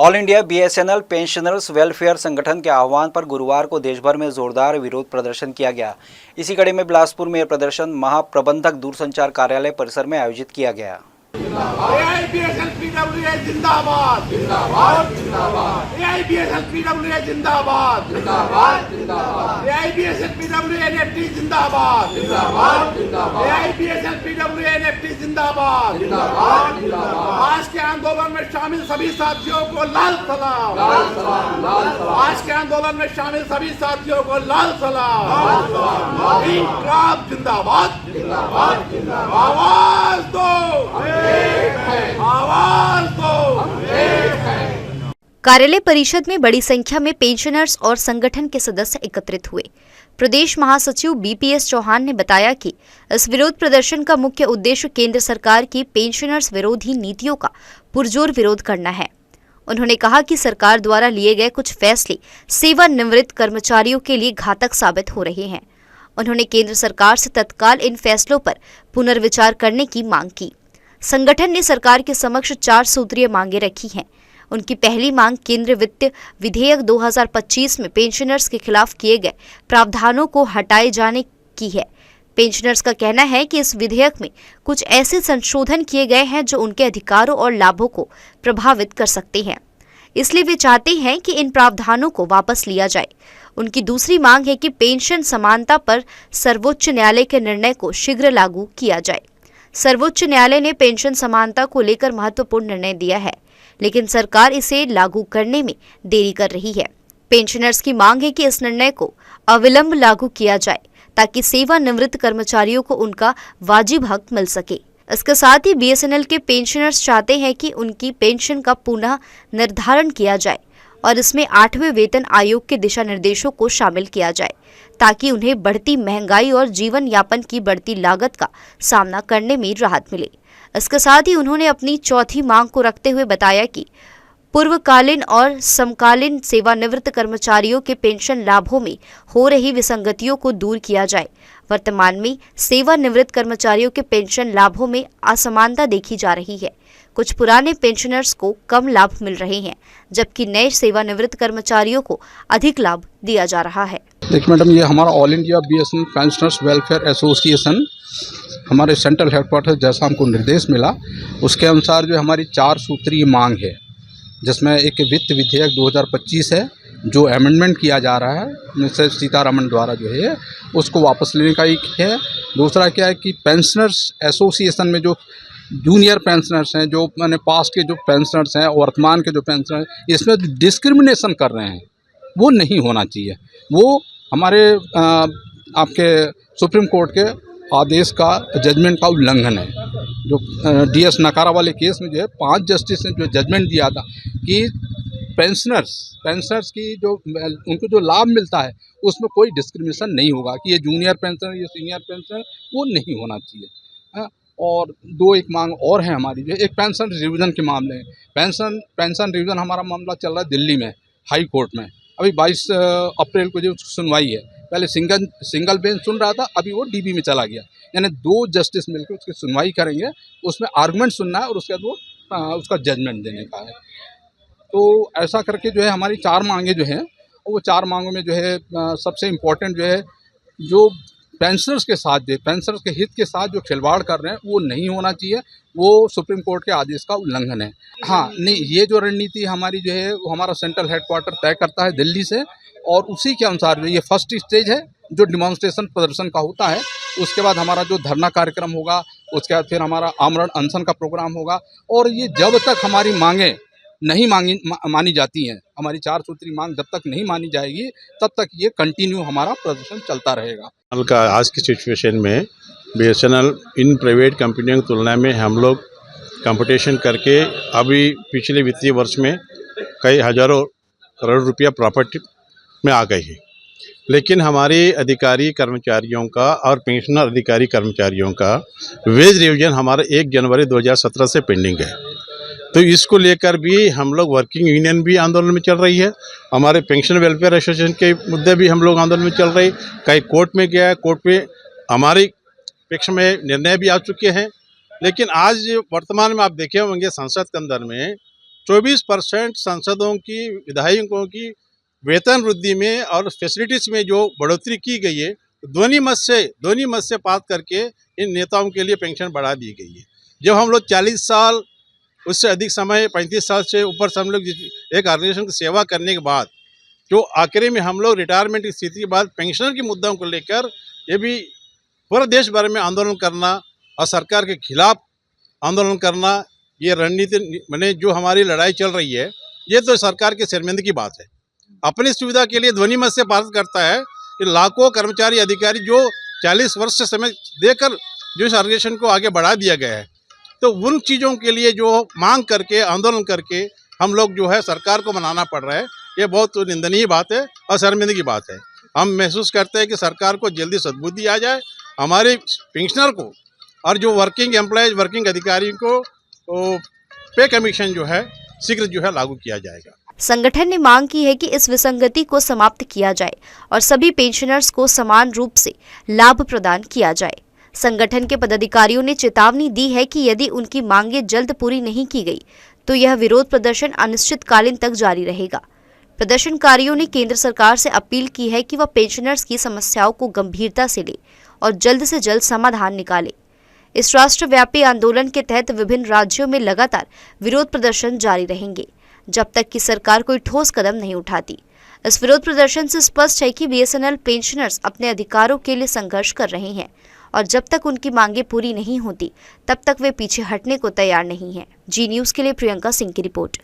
All India BSNL pensioners welfare संगठन के आह्वान पर गुरुवार को देश भर में जोरदार विरोध प्रदर्शन किया गया। इसी कड़ी में बिलासपुर में यह प्रदर्शन महाप्रबंधक दूरसंचार कार्यालय परिसर में आयोजित किया गया। जिंदाबाद जिंदाबाद जिंदाबाद एआईबीएसएलपीडब्ल्यूए जिंदाबाद जिंदाबाद जिंदाबाद एआईबीएसएलपीडब्ल्यूए एनएफटी जिंदाबाद जिंदाबाद जिंदाबाद एआईबीएसएलपीडब्ल्यूए एनएफटी जिंदाबाद जिंदाबाद जिंदाबाद आज के आंदोलन में शामिल सभी साथियों को लाल सलाम, लाल सलाम, लाल सलाम। आज के आंदोलन में शामिल सभी साथियों को लाल सलाम, लाल सलाम। इंकलाब जिंदाबाद जिंदाबाद जिंदाबाद। आवाज दो, आवाज दो। कार्यालय परिषद में बड़ी संख्या में पेंशनर्स और संगठन के सदस्य एकत्रित हुए। प्रदेश महासचिव बीपीएस चौहान ने बताया कि इस विरोध प्रदर्शन का मुख्य उद्देश्य केंद्र सरकार की पेंशनर्स विरोधी नीतियों का पुरजोर विरोध करना है। उन्होंने कहा कि सरकार द्वारा लिए गए कुछ फैसले सेवानिवृत्त कर्मचारियों के लिए घातक साबित हो रहे हैं। उन्होंने केंद्र सरकार से तत्काल इन फैसलों पर पुनर्विचार करने की मांग की। संगठन ने सरकार के समक्ष 4 सूत्रीय मांगे रखी हैं। उनकी पहली मांग केंद्रीय वित्त विधेयक 2025 में पेंशनर्स के खिलाफ किए गए प्रावधानों को हटाए जाने की है। पेंशनर्स का कहना है कि इस विधेयक में कुछ ऐसे संशोधन किए गए हैं जो उनके अधिकारों और लाभों को प्रभावित कर सकते हैं, इसलिए वे चाहते हैं कि इन प्रावधानों को वापस लिया जाए। उनकी दूसरी मांग है कि पेंशन समानता पर सर्वोच्च न्यायालय के निर्णय को शीघ्र लागू किया जाए। सर्वोच्च न्यायालय ने पेंशन समानता को लेकर महत्वपूर्ण निर्णय दिया है, लेकिन सरकार इसे लागू करने में देरी कर रही है। पेंशनर्स की मांग है कि इस निर्णय को अविलंब लागू किया जाए ताकि सेवानिवृत्त कर्मचारियों को उनका वाजिब हक मिल सके। इसके साथ ही बीएसएनएल के पेंशनर्स चाहते हैं कि उनकी पेंशन का पुनः निर्धारण किया जाए और इसमें 8वें वेतन आयोग के दिशा निर्देशों को शामिल किया जाए ताकि उन्हें बढ़ती महंगाई और जीवन यापन की बढ़ती लागत का सामना करने में राहत मिले। इसके साथ ही उन्होंने अपनी चौथी मांग को रखते हुए बताया कि पूर्वकालीन और समकालीन सेवानिवृत्त कर्मचारियों के पेंशन लाभों में हो रही विसंगतियों को दूर किया जाए। वर्तमान में सेवानिवृत्त कर्मचारियों के पेंशन लाभों में असमानता देखी जा रही है। कुछ पुराने पेंशनर्स को कम लाभ मिल रहे हैं, जबकि नए सेवानिवृत्त कर्मचारियों को अधिक लाभ दिया जा रहा है। देखिए मैडम, ये हमारा all India BSNL pensioners welfare association हमारे सेंट्रल हेडक्वार्टर जैसा हमको निर्देश मिला, उसके अनुसार जो हमारी 4 सूत्रीय मांग है, जिसमें एक वित्त विधेयक 2025 है जो अमेंडमेंट किया जा रहा है मिसेस सीतारमण द्वारा जो है, उसको वापस लेने का एक है। दूसरा क्या है कि पेंशनर्स एसोसिएशन में जो जूनियर पेंशनर्स हैं, जो मैंने पास्ट के जो पेंशनर्स हैं, वर्तमान के जो पेंशनर्स, इसमें जो डिस्क्रिमिनेशन कर रहे हैं वो नहीं होना चाहिए। वो हमारे आपके सुप्रीम कोर्ट के आदेश का, जजमेंट का उल्लंघन है। जो डीएस नकारा वाले केस में जो है 5 जस्टिस ने जो जजमेंट दिया था कि पेंशनर्स की जो उनको जो लाभ मिलता है उसमें कोई डिस्क्रिमिनेशन नहीं होगा कि ये जूनियर पेंशनर, ये सीनियर पेंशनर, वो नहीं होना चाहिए। और 2 एक मांग और है हमारी, जो एक पेंशन रिवीजन के मामले में। पेंशन रिवीजन हमारा मामला चल रहा है दिल्ली में हाई कोर्ट में। अभी 22 अप्रैल को जो सुनवाई है, पहले सिंगल बेंच सुन रहा था, अभी वो डीबी में चला गया। यानी 2 जस्टिस मिलकर उसकी सुनवाई करेंगे, उसमें आर्गूमेंट सुनना है और उसके बाद वो उसका जजमेंट देने का है। तो ऐसा करके जो है हमारी 4 मांगे जो हैं, वो 4 मांगों में जो है सबसे इम्पोर्टेंट जो है, जो पेंशनर्स के साथ पेंशनर्स के हित के साथ जो खिलवाड़ कर रहे हैं वो नहीं होना चाहिए। वो सुप्रीम कोर्ट के आदेश का उल्लंघन है। हाँ, नहीं, ये जो रणनीति हमारी जो है वो हमारा सेंट्रल हेडक्वार्टर तय करता है दिल्ली से, और उसी के अनुसार जो ये फर्स्ट स्टेज है जो डिमॉन्स्ट्रेशन प्रदर्शन का होता है। उसके बाद हमारा जो धरना कार्यक्रम होगा, उसके बाद फिर हमारा आमरण अनशन का प्रोग्राम होगा। और ये जब तक हमारी मांगें नहीं मानी जाती हैं, हमारी 4 सूत्री मांग जब तक नहीं मानी जाएगी, तब तक ये कंटिन्यू हमारा प्रदर्शन चलता रहेगा। कल का आज की सिचुएशन में बीएसएनएल इन प्राइवेट कंपनियों की तुलना में हम लोग कंपटीशन करके अभी पिछले वित्तीय वर्ष में कई हज़ारों करोड़ रुपया प्रॉफिट में आ गए हैं। लेकिन हमारे अधिकारी कर्मचारियों का और पेंशनर अधिकारी कर्मचारियों का वेज रिवीजन हमारा 1 जनवरी 2017 से पेंडिंग है। तो इसको लेकर भी हम लोग वर्किंग यूनियन भी आंदोलन में चल रही है। हमारे पेंशन वेलफेयर एसोसिएशन के मुद्दे भी हम लोग आंदोलन में चल रही। कई कोर्ट में गया है, कोर्ट में हमारी पक्ष में निर्णय भी आ चुके हैं। लेकिन आज वर्तमान में आप देखे होंगे संसद के अंदर में 24% सांसदों की, विधायकों की वेतन वृद्धि में और फैसिलिटीज में जो बढ़ोतरी की गई है, ध्वनि मत से पास करके इन नेताओं के लिए पेंशन बढ़ा दी गई है। जब हम लोग 40 साल उससे अधिक समय 35 साल से ऊपर से हम लोग एक ऑर्गेनाइजेशन की सेवा करने के बाद जो आखिरी में हम लोग रिटायरमेंट की स्थिति के बाद पेंशनर के मुद्दों को लेकर ये भी पूरे देश भर में आंदोलन करना और सरकार के खिलाफ आंदोलन करना, ये रणनीति मैंने जो हमारी लड़ाई चल रही है, ये तो सरकार के शर्मिंदगी की बात है। अपनी सुविधा के लिए ध्वनि मत से पारित करता है कि लाखों कर्मचारी अधिकारी जो 40 वर्ष से समय देकर जो इस ऑर्गेनाइजेशन को आगे बढ़ा दिया गया है, तो उन चीज़ों के लिए जो मांग करके आंदोलन करके हम लोग जो है सरकार को मनाना पड़ रहा है, ये बहुत निंदनीय बात है और शर्मिंदगी की बात है। हम महसूस करते हैं कि सरकार को जल्दी सद्बुद्धि आ जाए, हमारे पेंशनर को और जो वर्किंग एम्प्लॉयज, वर्किंग अधिकारी को पे कमीशन जो है शीघ्र जो है लागू किया जाएगा। संगठन ने मांग की है कि इस विसंगति को समाप्त किया जाए और सभी पेंशनर्स को समान रूप से लाभ प्रदान किया जाए। संगठन के पदाधिकारियों ने चेतावनी दी है कि यदि उनकी मांगें जल्द पूरी नहीं की गई तो यह विरोध प्रदर्शन अनिश्चितकालीन तक जारी रहेगा। प्रदर्शनकारियों ने केंद्र सरकार से अपील की है कि वह पेंशनर्स की समस्याओं को गंभीरता से ले और जल्द से जल्द समाधान निकाले। इस राष्ट्रव्यापी आंदोलन के तहत विभिन्न राज्यों में लगातार विरोध प्रदर्शन जारी रहेंगे जब तक कि सरकार कोई ठोस कदम नहीं उठाती। इस विरोध प्रदर्शन से स्पष्ट है कि बीएसएनएल पेंशनर्स अपने अधिकारों के लिए संघर्ष कर रहे हैं और जब तक उनकी मांगें पूरी नहीं होती तब तक वे पीछे हटने को तैयार नहीं हैं। जी न्यूज़ के लिए प्रियंका सिंह की रिपोर्ट।